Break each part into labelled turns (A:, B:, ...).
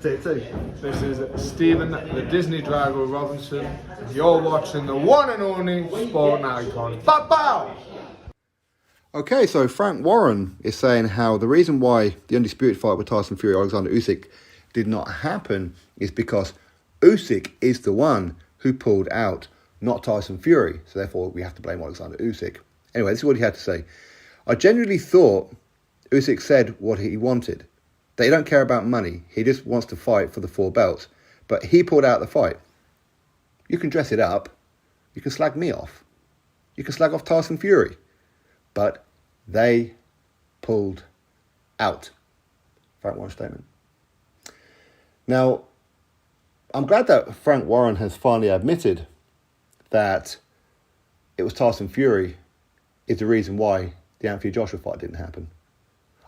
A: Take two. This is Stephen, the Disney Drago Robinson. You're watching the one and only Sport Icon. Bow!
B: Okay, so Frank Warren is saying how the reason why the undisputed fight with Tyson Fury, Oleksandr Usyk, did not happen is because Usyk is the one who pulled out, not Tyson Fury. So therefore, we have to blame Oleksandr Usyk. Anyway, this is what he had to say. I genuinely thought Usyk said what he wanted. They don't care about money. He just wants to fight for the 4 belts. But he pulled out the fight. You can dress it up. You can slag me off. You can slag off Tyson Fury. But they pulled out. Frank Warren's statement. Now, I'm glad that Frank Warren has finally admitted that it was Tyson Fury is the reason why the Anthony Joshua fight didn't happen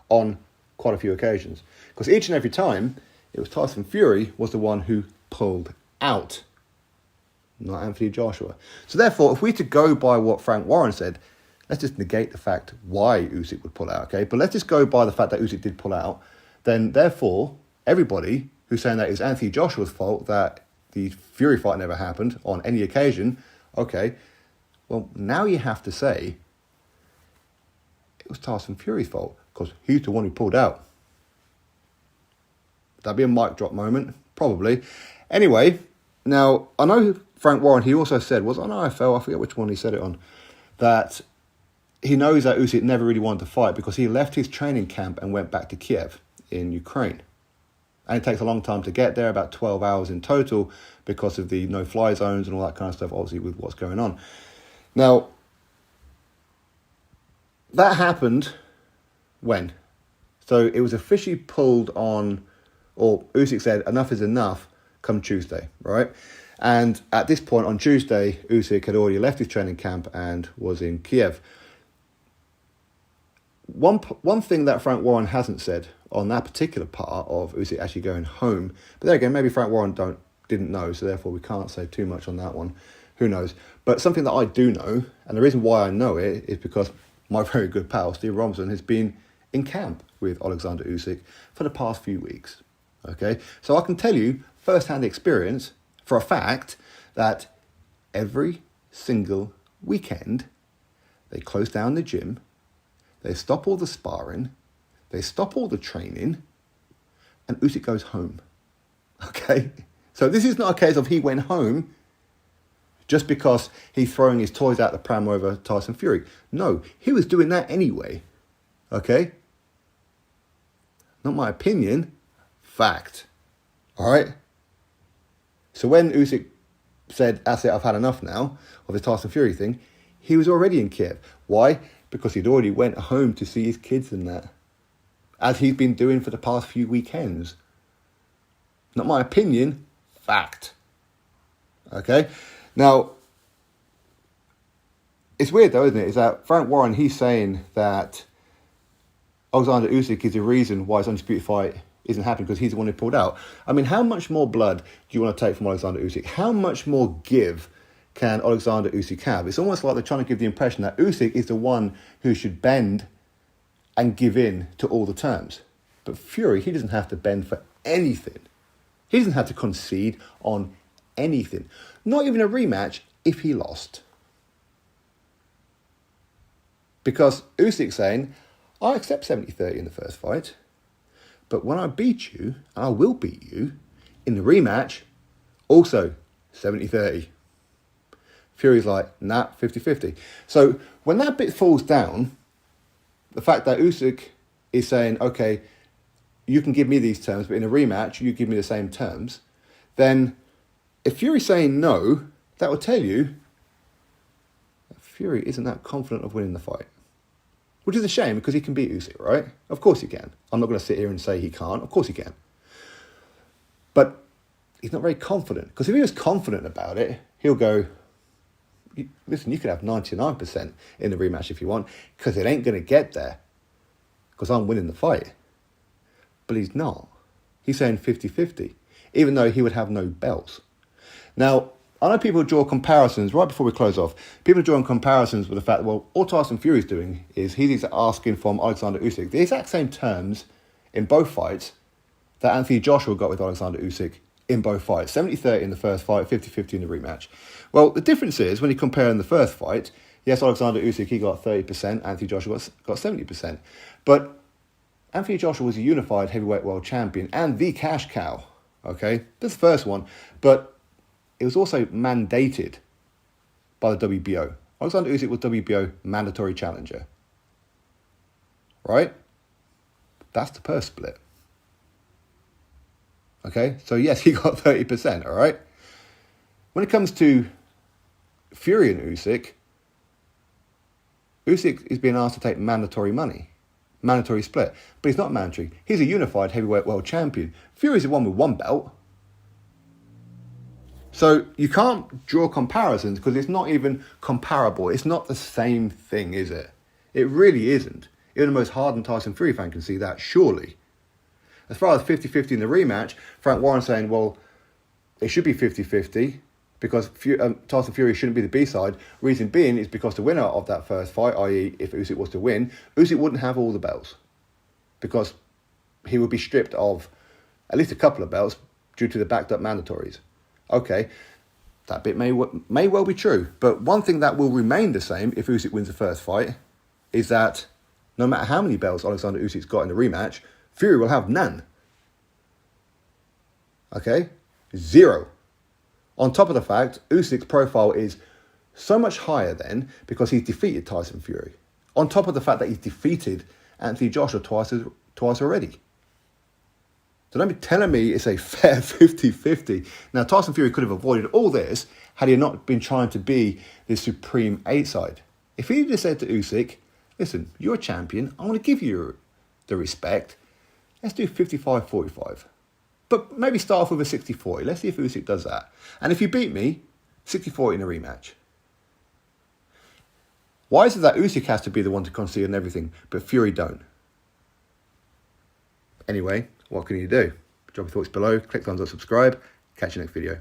B: on quite a few occasions. Because each and every time, it was Tyson Fury was the one who pulled out, not Anthony Joshua. So therefore, if we to go by what Frank Warren said, let's just negate the fact why Usyk would pull out, okay? But let's just go by the fact that Usyk did pull out. Then therefore, everybody who's saying that it's Anthony Joshua's fault that the Fury fight never happened on any occasion, okay, well, now you have to say it was Tyson Fury's fault because he's the one who pulled out. That'd be a mic drop moment, probably. Anyway, now, I know Frank Warren, he also said, was on IFL, I forget which one he said it on, that he knows that Usyk never really wanted to fight because he left his training camp and went back to Kiev in Ukraine. And it takes a long time to get there, about 12 hours in total, because of the no-fly zones and all that kind of stuff, obviously, with what's going on. Now, that happened when? So it was officially pulled on, or Usyk said, enough is enough, come Tuesday, right? And at this point on Tuesday, Usyk had already left his training camp and was in Kiev. One thing that Frank Warren hasn't said on that particular part of Usyk actually going home, but there again, maybe Frank Warren didn't know, so therefore we can't say too much on that one. Who knows? But something that I do know, and the reason why I know it is because my very good pal, Steve Robinson, has been in camp with Oleksandr Usyk for the past few weeks. Okay? So I can tell you, first-hand experience, for a fact, that every single weekend, they close down the gym, they stop all the sparring, they stop all the training, and Usyk goes home. Okay? So this is not a case of he went home just because he's throwing his toys out the pram over Tyson Fury. No, he was doing that anyway. Okay? Not my opinion, fact. All right? So when Usyk said, that's it, I've had enough now of the Tyson Fury thing, he was already in Kiev. Why? Because he'd already went home to see his kids and that, as he's been doing for the past few weekends. Not my opinion, fact. Okay? Now, it's weird though, isn't it? Is that Frank Warren, he's saying that Oleksandr Usyk is the reason why his undisputed fight isn't happening because he's the one who pulled out. I mean, how much more blood do you want to take from Oleksandr Usyk? How much more give can Oleksandr Usyk have? It's almost like they're trying to give the impression that Usyk is the one who should bend and give in to all the terms. But Fury, he doesn't have to bend for anything. He doesn't have to concede on anything. Not even a rematch if he lost. Because Usyk's saying, I accept 70-30 in the first fight, but when I beat you, and I will beat you, in the rematch, also 70-30. Fury's like, nah, 50-50. So when that bit falls down, the fact that Usyk is saying, okay, you can give me these terms, but in a rematch, you give me the same terms, then if Fury's saying no, that would tell you that Fury isn't that confident of winning the fight. Which is a shame because he can beat Usyk, right? Of course he can. I'm not going to sit here and say he can't. Of course he can. But he's not very confident. Because if he was confident about it, he'll go, listen, you could have 99% in the rematch if you want, because it ain't going to get there. Because I'm winning the fight. But he's not. He's saying 50-50, even though he would have no belts. Now, I know people draw comparisons, right before we close off, people draw comparisons with the fact that, well, all Tyson Fury's doing is he's asking from Oleksandr Usyk the exact same terms in both fights that Anthony Joshua got with Oleksandr Usyk in both fights. 70-30 in the first fight, 50-50 in the rematch. Well, the difference is, when you compare in the first fight, yes, Oleksandr Usyk, he got 30%, Anthony Joshua got 70%. But Anthony Joshua was a unified heavyweight world champion and the cash cow, okay? That's the first one. But it was also mandated by the WBO. Oleksandr Usyk was WBO mandatory challenger. Right? That's the purse split. Okay? So yes, he got 30%, all right? When it comes to Fury and Usyk is being asked to take mandatory money. Mandatory split. But he's not mandatory. He's a unified heavyweight world champion. Fury's the one with one belt. So you can't draw comparisons because it's not even comparable. It's not the same thing, is it? It really isn't. Even the most hardened Tyson Fury fan can see that, surely. As far as 50-50 in the rematch, Frank Warren saying, well, it should be 50-50 because Tyson Fury shouldn't be the B-side. Reason being is because the winner of that first fight, i.e. if Usyk was to win, Usyk wouldn't have all the belts because he would be stripped of at least a couple of belts due to the backed up mandatories. Okay, that bit may well be true. But one thing that will remain the same if Usyk wins the first fight is that no matter how many belts Oleksandr Usyk's got in the rematch, Fury will have none. Okay? 0. On top of the fact, Usyk's profile is so much higher then because he's defeated Tyson Fury. On top of the fact that he's defeated Anthony Joshua twice already. So don't be telling me it's a fair 50-50. Now, Tyson Fury could have avoided all this had he not been trying to be the supreme 8-side. If he just said to Usyk, listen, you're a champion, I want to give you the respect. Let's do 55-45. But maybe start off with a 60-40. Let's see if Usyk does that. And if you beat me, 60-40 in a rematch. Why is it that Usyk has to be the one to concede and everything, but Fury don't? Anyway, what can you do? Drop your thoughts below, click thumbs up, subscribe. Catch you next video.